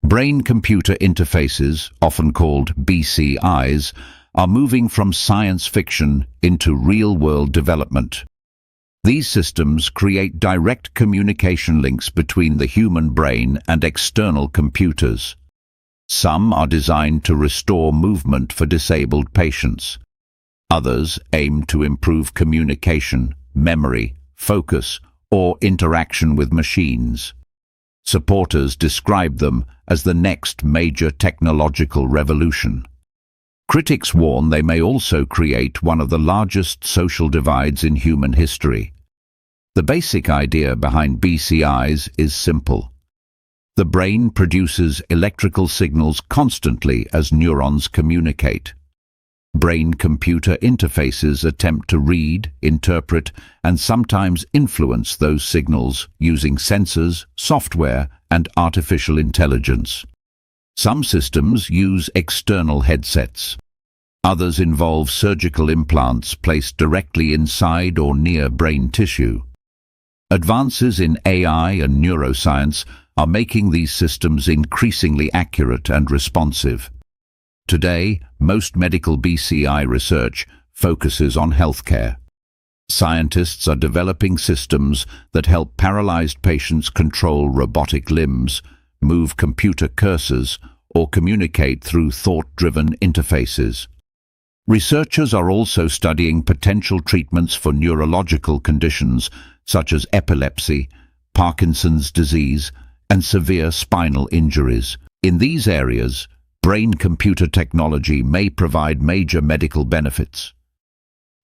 Brain-computer interfaces, often called BCIs, are moving from science fiction into real-world development. These systems create direct communication links between the human brain and external computers. Some are designed to restore movement for disabled patients. Others aim to improve communication, memory, focus, or interaction with machines. Supporters describe them as the next major technological revolution. Critics warn they may also create one of the largest social divides in human history. The basic idea behind BCIs is simple. The brain produces electrical signals constantly as neurons communicate. Brain-computer interfaces attempt to read, interpret, and sometimes influence those signals using sensors, software, and artificial intelligence. Some systems use external headsets. Others involve surgical implants placed directly inside or near brain tissue. Advances in AI and neuroscience are making these systems increasingly accurate and responsive. Today, most medical BCI research focuses on healthcare. Scientists are developing systems that help paralyzed patients control robotic limbs, move computer cursors, or communicate through thought-driven interfaces. Researchers are also studying potential treatments for neurological conditions such as epilepsy, Parkinson's disease, and severe spinal injuries. In these areas, brain-computer technology may provide major medical benefits.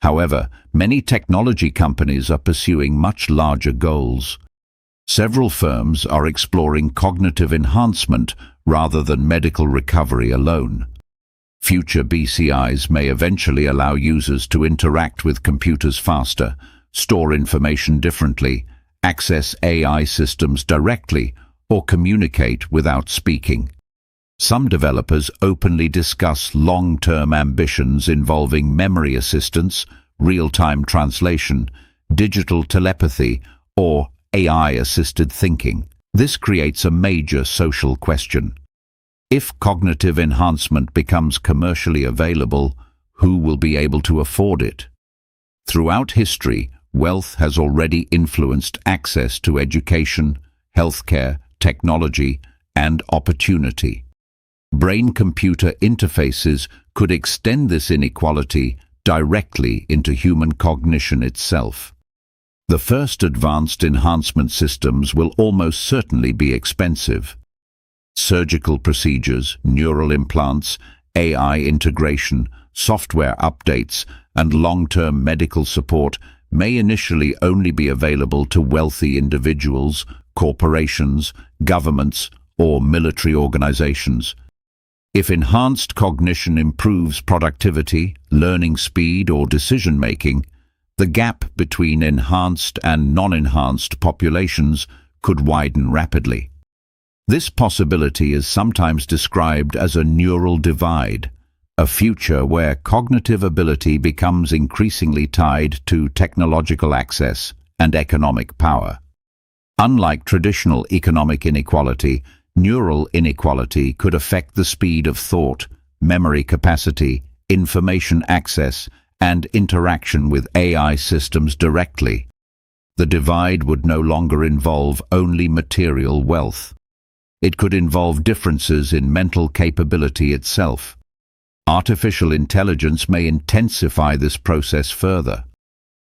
However, many technology companies are pursuing much larger goals. Several firms are exploring cognitive enhancement rather than medical recovery alone. Future BCIs may eventually allow users to interact with computers faster, store information differently, access AI systems directly, or communicate without speaking. Some developers openly discuss long-term ambitions involving memory assistance, real-time translation, digital telepathy, or AI-assisted thinking. This creates a major social question. If cognitive enhancement becomes commercially available, who will be able to afford it? Throughout history, wealth has already influenced access to education, healthcare, technology, and opportunity. Brain-computer interfaces could extend this inequality directly into human cognition itself. The first advanced enhancement systems will almost certainly be expensive. Surgical procedures, neural implants, AI integration, software updates, and long-term medical support may initially only be available to wealthy individuals, corporations, governments, or military organizations. If enhanced cognition improves productivity, learning speed, or decision-making, the gap between enhanced and non-enhanced populations could widen rapidly. This possibility is sometimes described as a neural divide, a future where cognitive ability becomes increasingly tied to technological access and economic power. Unlike traditional economic inequality, neural inequality could affect the speed of thought, memory capacity, information access, and interaction with AI systems directly. The divide would no longer involve only material wealth. It could involve differences in mental capability itself. Artificial intelligence may intensify this process further.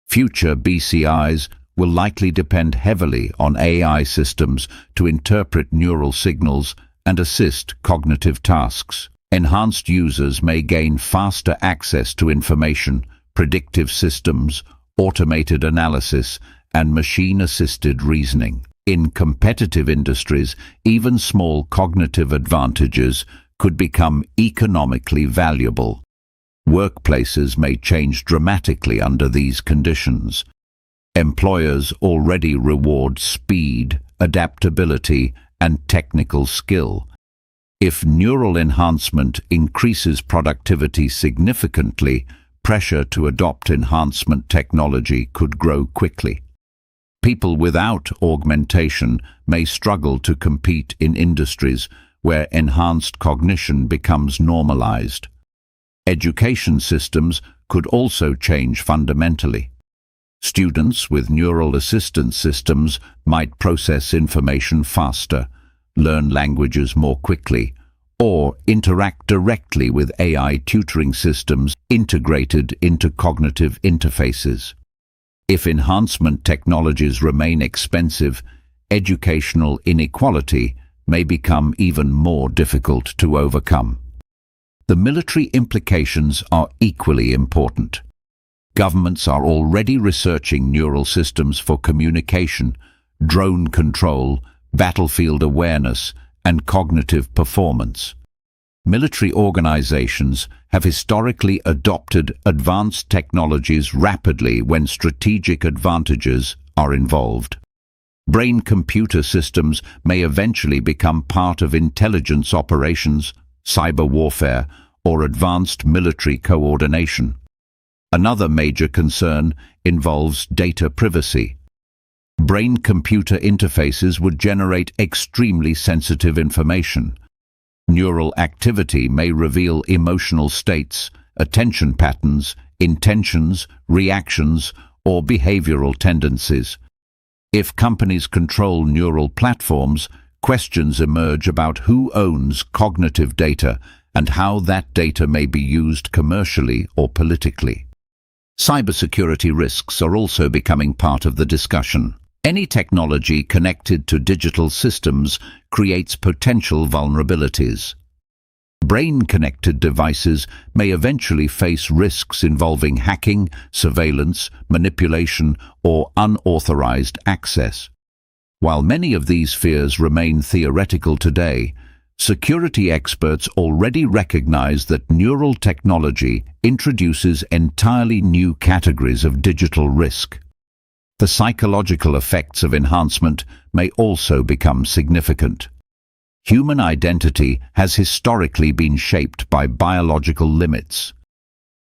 Future BCIs will likely depend heavily on AI systems to interpret neural signals and assist cognitive tasks. Enhanced users may gain faster access to information, predictive systems, automated analysis, and machine-assisted reasoning. In competitive industries, even small cognitive advantages could become economically valuable. Workplaces may change dramatically under these conditions. Employers already reward speed, adaptability, and technical skill. If neural enhancement increases productivity significantly, pressure to adopt enhancement technology could grow quickly. People without augmentation may struggle to compete in industries where enhanced cognition becomes normalized. Education systems could also change fundamentally. Students with neural assistance systems might process information faster, learn languages more quickly, or interact directly with AI tutoring systems integrated into cognitive interfaces. If enhancement technologies remain expensive, educational inequality may become even more difficult to overcome. The military implications are equally important. Governments are already researching neural systems for communication, drone control, battlefield awareness, and cognitive performance. Military organizations have historically adopted advanced technologies rapidly when strategic advantages are involved. Brain-computer systems may eventually become part of intelligence operations, cyber warfare, or advanced military coordination. Another major concern involves data privacy. Brain-computer interfaces would generate extremely sensitive information. Neural activity may reveal emotional states, attention patterns, intentions, reactions, or behavioral tendencies. If companies control neural platforms, questions emerge about who owns cognitive data and how that data may be used commercially or politically. Cybersecurity risks are also becoming part of the discussion. Any technology connected to digital systems creates potential vulnerabilities. Brain-connected devices may eventually face risks involving hacking, surveillance, manipulation, or unauthorized access. While many of these fears remain theoretical today, security experts already recognize that neural technology introduces entirely new categories of digital risk. The psychological effects of enhancement may also become significant. Human identity has historically been shaped by biological limits.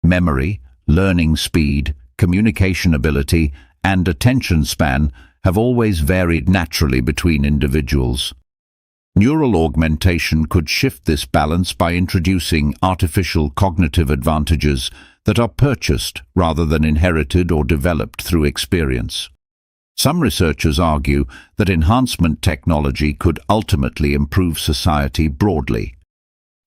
Memory, learning speed, communication ability, and attention span have always varied naturally between individuals. Neural augmentation could shift this balance by introducing artificial cognitive advantages that are purchased rather than inherited or developed through experience. Some researchers argue that enhancement technology could ultimately improve society broadly.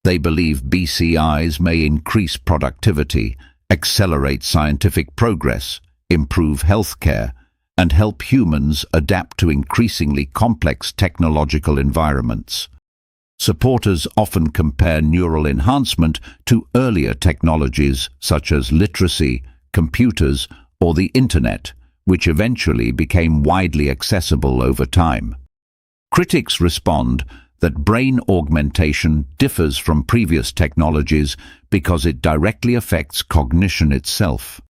They believe BCIs may increase productivity, accelerate scientific progress, improve healthcare, and help humans adapt to increasingly complex technological environments. Supporters often compare neural enhancement to earlier technologies such as literacy, computers, or the Internet, which eventually became widely accessible over time. Critics respond that brain augmentation differs from previous technologies because it directly affects cognition itself.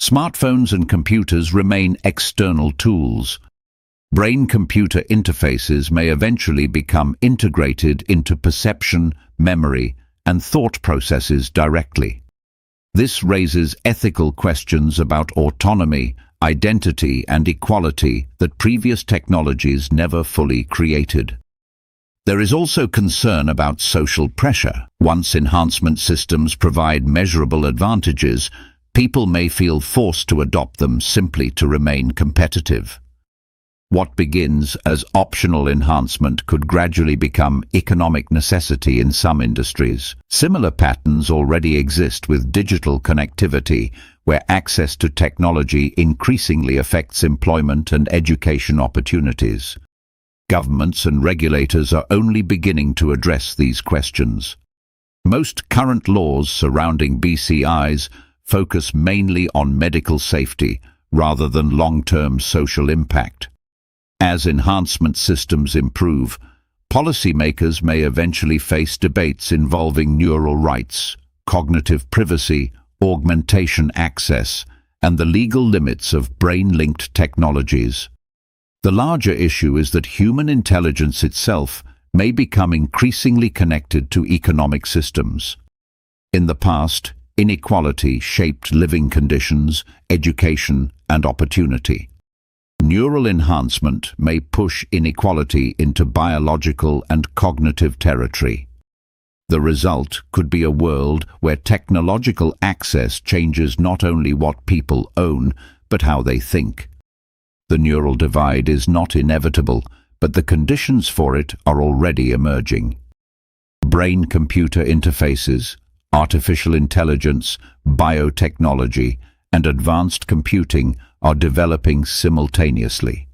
Smartphones and computers remain external tools. Brain-computer interfaces may eventually become integrated into perception, memory, and thought processes directly. This raises ethical questions about autonomy, identity, and equality that previous technologies never fully created. There is also concern about social pressure. Once enhancement systems provide measurable advantages, people may feel forced to adopt them simply to remain competitive. What begins as optional enhancement could gradually become economic necessity in some industries. Similar patterns already exist with digital connectivity, where access to technology increasingly affects employment and education opportunities. Governments and regulators are only beginning to address these questions. Most current laws surrounding BCIs focus mainly on medical safety rather than long-term social impact. As enhancement systems improve, policymakers may eventually face debates involving neural rights, cognitive privacy, augmentation access, and the legal limits of brain-linked technologies. The larger issue is that human intelligence itself may become increasingly connected to economic systems. In the past, inequality shaped living conditions, education, and opportunity. Neural enhancement may push inequality into biological and cognitive territory. The result could be a world where technological access changes not only what people own, but how they think. The neural divide is not inevitable, but the conditions for it are already emerging. Brain-computer interfaces, artificial intelligence, biotechnology, and advanced computing are developing simultaneously.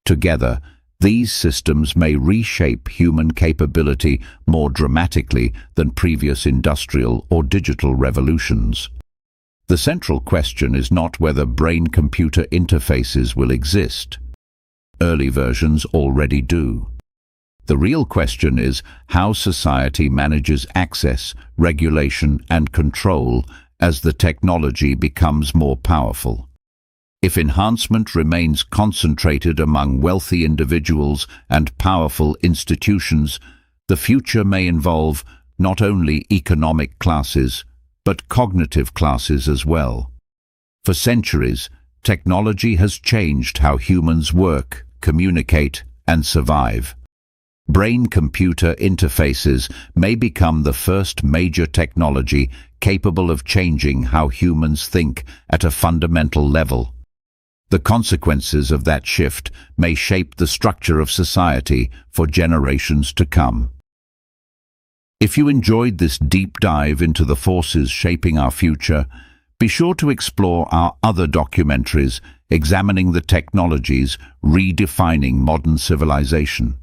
Together, these systems may reshape human capability more dramatically than previous industrial or digital revolutions. The central question is not whether brain-computer interfaces will exist. Early versions already do. The real question is how society manages access, regulation, and control as the technology becomes more powerful. If enhancement remains concentrated among wealthy individuals and powerful institutions, the future may involve not only economic classes, but cognitive classes as well. For centuries, technology has changed how humans work, communicate, and survive. Brain-computer interfaces may become the first major technology capable of changing how humans think at a fundamental level. The consequences of that shift may shape the structure of society for generations to come. If you enjoyed this deep dive into the forces shaping our future, be sure to explore our other documentaries examining the technologies redefining modern civilization.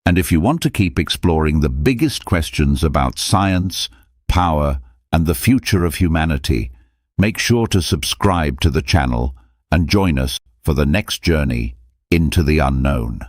And if you want to keep exploring the biggest questions about science, power, and the future of humanity, make sure to subscribe to the channel and join us for the next journey into the unknown.